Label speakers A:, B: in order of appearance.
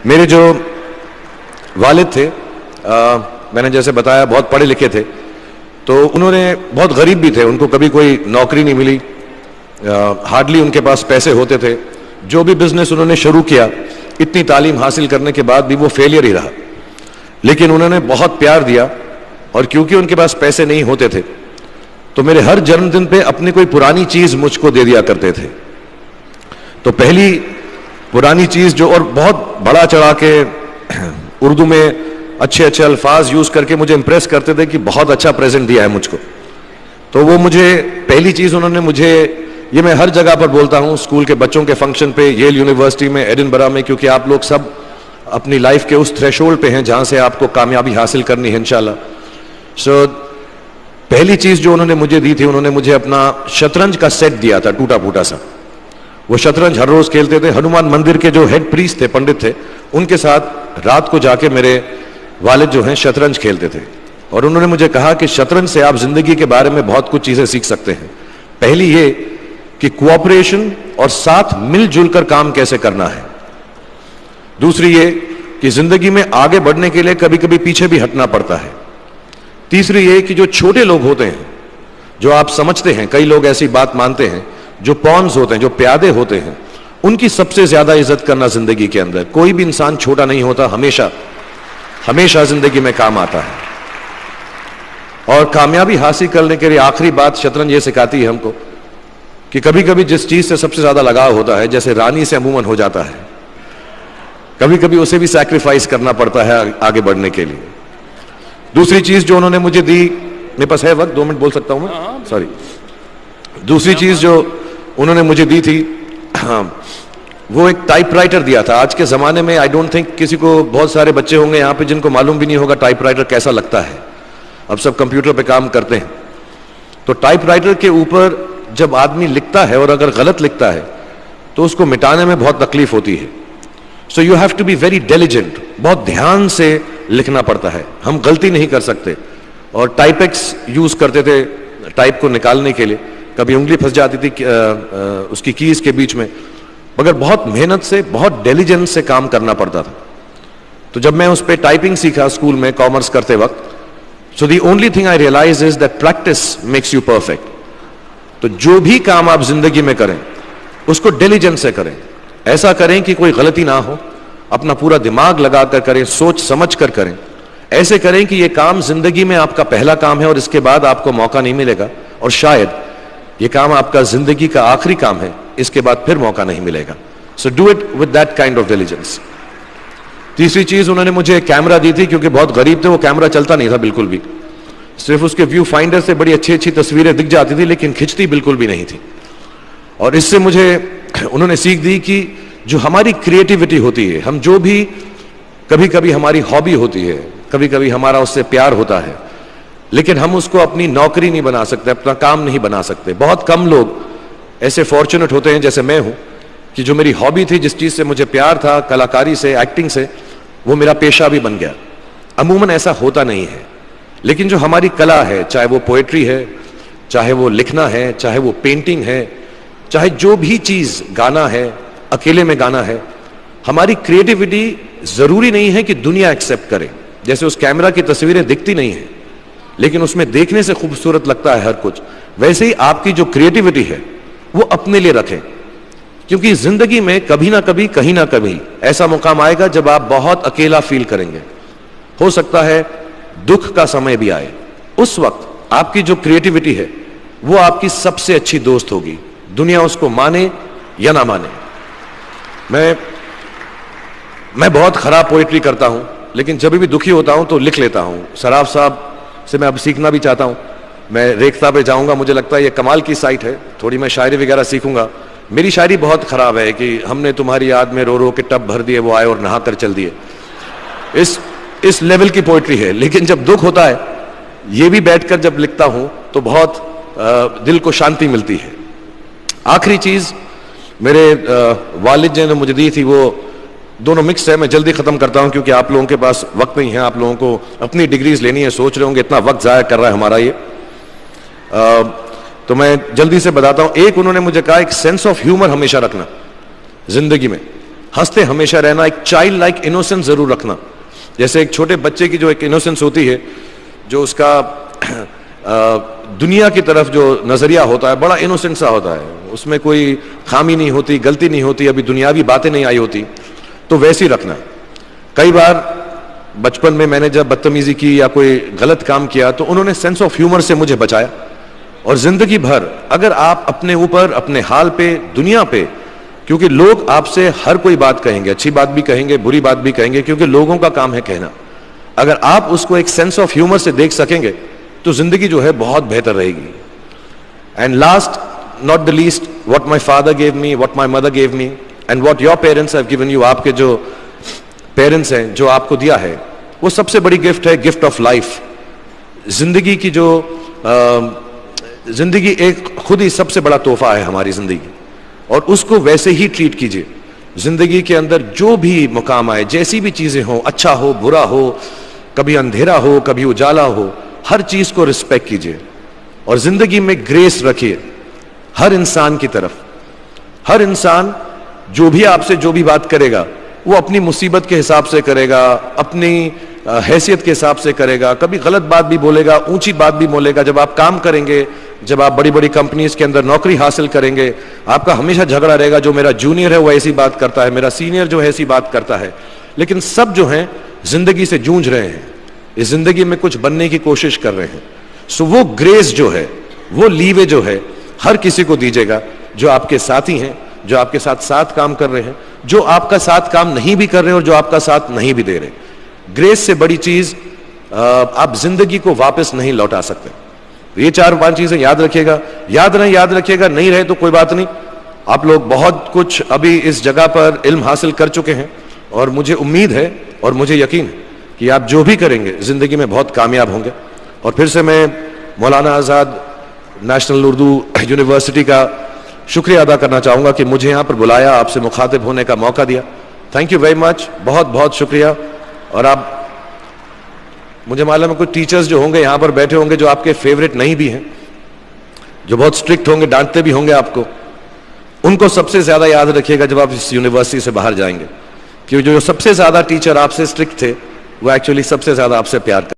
A: میرے جو والد تھے میں نے جیسے بتایا بہت پڑھے لکھے تھے, تو انہوں نے بہت غریب بھی تھے, ان کو کبھی کوئی نوکری نہیں ملی, ہارڈلی ان کے پاس پیسے ہوتے تھے. جو بھی بزنس انہوں نے شروع کیا اتنی تعلیم حاصل کرنے کے بعد بھی وہ فیلئر ہی رہا, لیکن انہوں نے بہت پیار دیا, اور کیونکہ ان کے پاس پیسے نہیں ہوتے تھے تو میرے ہر جنم دن پہ اپنی کوئی پرانی چیز مجھ کو دے دیا کرتے تھے. تو پہلی پرانی چیز جو, اور بہت بڑا چڑھا کے اردو میں اچھے اچھے الفاظ یوز کر کے مجھے امپریس کرتے تھے کہ بہت اچھا پریزنٹ دیا ہے مجھ کو. تو وہ مجھے پہلی چیز انہوں نے مجھے, یہ میں ہر جگہ پر بولتا ہوں, اسکول کے بچوں کے فنکشن پہ, ییل یونیورسٹی میں, ایڈنبرا میں, کیونکہ آپ لوگ سب اپنی لائف کے اس تھریشولڈ پہ ہیں جہاں سے آپ کو کامیابی حاصل کرنی ہے انشاءاللہ. سو پہلی چیز جو انہوں نے مجھے دی تھی, انہوں نے مجھے اپنا شطرنج کا سیٹ دیا تھا, ٹوٹا پھوٹا سا. وہ شطرنج ہر روز کھیلتے تھے. ہنومان مندر کے جو ہیڈ پریسٹ تھے, پنڈت تھے, ان کے ساتھ رات کو جا کے میرے والد جو ہیں شطرنج کھیلتے تھے. اور انہوں نے مجھے کہا کہ شطرنج سے آپ زندگی کے بارے میں بہت کچھ چیزیں سیکھ سکتے ہیں. پہلی یہ کہ کوآپریشن اور ساتھ مل جل کر کام کیسے کرنا ہے. دوسری یہ کہ زندگی میں آگے بڑھنے کے لیے کبھی کبھی پیچھے بھی ہٹنا پڑتا ہے. تیسری یہ کہ جو چھوٹے لوگ ہوتے ہیں, جو آپ سمجھتے ہیں, کئی لوگ ایسی بات مانتے ہیں, جو پونز ہوتے ہیں, جو پیادے ہوتے ہیں, ان کی سب سے زیادہ عزت کرنا زندگی کے اندر. کوئی بھی انسان چھوٹا نہیں ہوتا, ہمیشہ ہمیشہ زندگی میں کام آتا ہے. اور کامیابی حاصل کرنے کے لیے آخری بات شطرنج یہ سکھاتی ہے ہم کو کہ کبھی کبھی جس چیز سے سب سے زیادہ لگاؤ ہوتا ہے, جیسے رانی سے عموماً ہو جاتا ہے, کبھی کبھی اسے بھی سیکریفائس کرنا پڑتا ہے آگے بڑھنے کے لیے. دوسری چیز جو انہوں نے مجھے دی, میرے پاس ہے وقت, 2 منٹ بول سکتا ہوں میں, سوری. دوسری چیز جو انہوں نے مجھے دی تھی, وہ ایک ٹائپ رائٹر دیا تھا. آج کے زمانے میں آئی ڈونٹ تھنک کسی کو, بہت سارے بچے ہوں گے یہاں پہ جن کو معلوم بھی نہیں ہوگا ٹائپ رائٹر کیسا لگتا ہے. اب سب کمپیوٹر پہ کام کرتے ہیں. تو ٹائپ رائٹر کے اوپر جب آدمی لکھتا ہے اور اگر غلط لکھتا ہے تو اس کو مٹانے میں بہت تکلیف ہوتی ہے. So you have to be very diligent, بہت دھیان سے لکھنا پڑتا ہے. ہم غلطی نہیں کر سکتے. اور ٹائپ ایکس یوز کرتے تھے ٹائپ کو نکالنے کے لیے, کبھی انگلی پھنس جاتی تھی اس کی کیز کے بیچ میں, مگر بہت محنت سے, بہت ڈیلیجنس سے کام کرنا پڑتا تھا. تو جب میں اس پہ ٹائپنگ سیکھا اسکول میں کامرس کرتے وقت, so the only thing I realise is that practice makes you perfect. تو جو بھی کام آپ زندگی میں کریں اس کو ڈیلیجنس سے کریں, ایسا کریں کہ کوئی غلطی نہ ہو, اپنا پورا دماغ لگا کر کریں, سوچ سمجھ کر کریں. ایسے کریں کہ یہ کام زندگی میں آپ کا پہلا کام ہے اور اس کے بعد آپ کو موقع نہیں ملے گا, اور شاید یہ کام آپ کا زندگی کا آخری کام ہے, اس کے بعد پھر موقع نہیں ملے گا. So do it with that kind of diligence. تیسری چیز انہوں نے مجھے کیمرہ دی تھی, کیونکہ بہت غریب تھے, وہ کیمرہ چلتا نہیں تھا بالکل بھی, صرف اس کے ویو فائنڈر سے بڑی اچھی اچھی تصویریں دکھ جاتی تھی لیکن کھنچتی بالکل بھی نہیں تھی. اور اس سے مجھے انہوں نے سیکھ دی کہ جو ہماری کریٹیوٹی ہوتی ہے, ہم جو بھی کبھی کبھی ہماری ہابی ہوتی ہے, کبھی کبھی ہمارا اس سے پیار ہوتا ہے, لیکن ہم اس کو اپنی نوکری نہیں بنا سکتے, اپنا کام نہیں بنا سکتے. بہت کم لوگ ایسے فارچونیٹ ہوتے ہیں جیسے میں ہوں کہ جو میری ہابی تھی, جس چیز سے مجھے پیار تھا, کلاکاری سے, ایکٹنگ سے, وہ میرا پیشہ بھی بن گیا. عموماً ایسا ہوتا نہیں ہے, لیکن جو ہماری کلا ہے, چاہے وہ پوئٹری ہے, چاہے وہ لکھنا ہے, چاہے وہ پینٹنگ ہے, چاہے جو بھی چیز, گانا ہے, اکیلے میں گانا ہے, ہماری کریٹیوٹی ضروری نہیں ہے کہ دنیا ایکسیپٹ کرے. جیسے اس کیمرہ کی تصویریں دکھتی نہیں ہیں لیکن اس میں دیکھنے سے خوبصورت لگتا ہے ہر کچھ, ویسے ہی آپ کی جو کریٹیوٹی ہے وہ اپنے لیے رکھیں, کیونکہ زندگی میں کبھی نہ کبھی, کہیں نہ کبھی ایسا مقام آئے گا جب آپ بہت اکیلا فیل کریں گے. ہو سکتا ہے دکھ کا سمے بھی آئے, اس وقت آپ کی جو کریٹیوٹی ہے وہ آپ کی سب سے اچھی دوست ہوگی, دنیا اس کو مانے یا نہ مانے. میں بہت خراب پوئٹری کرتا ہوں, لیکن جب بھی دکھی ہوتا ہوں تو لکھ لیتا ہوں. سراف صاحب سے میں اب سیکھنا بھی چاہتا ہوں. میں ریختہ پہ جاؤں گا, مجھے لگتا ہے یہ کمال کی سائٹ ہے, تھوڑی میں شاعری وغیرہ سیکھوں گا. میری شاعری بہت خراب ہے کہ ہم نے تمہاری یاد میں رو رو کے ٹب بھر دیے, وہ آئے اور نہا کر چل دیے. اس لیول کی پوئٹری ہے. لیکن جب دکھ ہوتا ہے, یہ بھی بیٹھ کر جب لکھتا ہوں تو بہت دل کو شانتی ملتی ہے. آخری چیز میرے والد جی نے مجھے دی تھی, وہ دونوں مکس ہے, میں جلدی ختم کرتا ہوں کیونکہ آپ لوگوں کے پاس وقت نہیں ہے, آپ لوگوں کو اپنی ڈگریز لینی ہے, سوچ رہے ہوں گے اتنا وقت ضائع کر رہا ہے ہمارا یہ. تو میں جلدی سے بتاتا ہوں. ایک انہوں نے مجھے کہا, ایک سینس آف ہیومر ہمیشہ رکھنا زندگی میں. ہنستے ہمیشہ رہنا, ایک چائلڈ لائک انوسنس ضرور رکھنا. جیسے ایک چھوٹے بچے کی جو ایک انوسنس ہوتی ہے, جو اس کا دنیا کی طرف جو نظریہ ہوتا ہے بڑا انوسنٹ سا ہوتا ہے, اس میں کوئی خامی نہیں ہوتی, غلطی نہیں ہوتی, ابھی دنیاوی باتیں نہیں آئی ہوتی, تو ویسی رکھنا. کئی بار بچپن میں نے جب بدتمیزی کی یا کوئی غلط کام کیا تو انہوں نے سینس آف ہیومر سے مجھے بچایا. اور زندگی بھر اگر آپ اپنے اوپر, اپنے حال پہ, دنیا پہ, کیونکہ لوگ آپ سے ہر کوئی بات کہیں گے, اچھی بات بھی کہیں گے, بری بات بھی کہیں گے, کیونکہ لوگوں کا کام ہے کہنا. اگر آپ اس کو ایک سینس آف ہیومر سے دیکھ سکیں گے تو زندگی جو ہے بہت بہتر رہے گی. And last not the least, what my father gave me, what my mother gave me, and what your parents have given you, آپ کے جو پیرنٹس ہیں جو آپ کو دیا ہے, وہ سب سے بڑی گفٹ ہے, گفٹ آف لائف. زندگی کی جو زندگی ایک خود ہی سب سے بڑا تحفہ ہے ہماری زندگی, اور اس کو ویسے ہی ٹریٹ کیجیے. زندگی کے اندر جو بھی مقام آئے, جیسی بھی چیزیں ہوں, اچھا ہو برا ہو, کبھی اندھیرا ہو کبھی اجالا ہو, ہر چیز کو رسپیکٹ کیجیے. اور زندگی میں گریس رکھیے ہر انسان کی طرف. ہر انسان جو بھی آپ سے جو بھی بات کرے گا وہ اپنی مصیبت کے حساب سے کرے گا, اپنی حیثیت کے حساب سے کرے گا, کبھی غلط بات بھی بولے گا, اونچی بات بھی بولے گا. جب آپ کام کریں گے, جب آپ بڑی بڑی کمپنیز کے اندر نوکری حاصل کریں گے, آپ کا ہمیشہ جھگڑا رہے گا, جو میرا جونیئر ہے وہ ایسی بات کرتا ہے, میرا سینئر جو ہے ایسی بات کرتا ہے. لیکن سب جو ہیں زندگی سے جونج رہے ہیں, اس زندگی میں کچھ بننے کی کوشش کر رہے ہیں. سو وہ گریس جو ہے, وہ لیوے جو ہے, ہر کسی کو دیجیے گا جو آپ کے ساتھی ہیں, جو آپ کے ساتھ کام کر رہے ہیں, جو آپ کا ساتھ کام نہیں بھی کر رہے اور جو آپ کا ساتھ نہیں بھی دے رہے. گریس سے بڑی چیز آپ زندگی کو واپس نہیں لوٹا سکتے. یہ 4-5 چیزیں یاد رکھیے گا. یاد رکھیے گا, نہیں رہے تو کوئی بات نہیں. آپ لوگ بہت کچھ ابھی اس جگہ پر علم حاصل کر چکے ہیں, اور مجھے امید ہے اور مجھے یقین ہے کہ آپ جو بھی کریں گے زندگی میں بہت کامیاب ہوں گے. اور پھر سے میں مولانا آزاد نیشنل اردو یونیورسٹی کا شکریہ ادا کرنا چاہوں گا کہ مجھے یہاں پر بلایا, آپ سے مخاطب ہونے کا موقع دیا. تھینک یو ویری مچ, بہت بہت شکریہ. اور آپ, مجھے معلوم ہے کچھ ٹیچرز جو ہوں گے یہاں پر بیٹھے ہوں گے جو آپ کے فیوریٹ نہیں بھی ہیں, جو بہت اسٹرکٹ ہوں گے, ڈانٹتے بھی ہوں گے آپ کو, ان کو سب سے زیادہ یاد رکھیے گا جب آپ اس یونیورسٹی سے باہر جائیں گے, کہ جو سب سے زیادہ ٹیچر آپ سے اسٹرکٹ تھے وہ ایکچولی سب سے زیادہ آپ سے پیار کرتے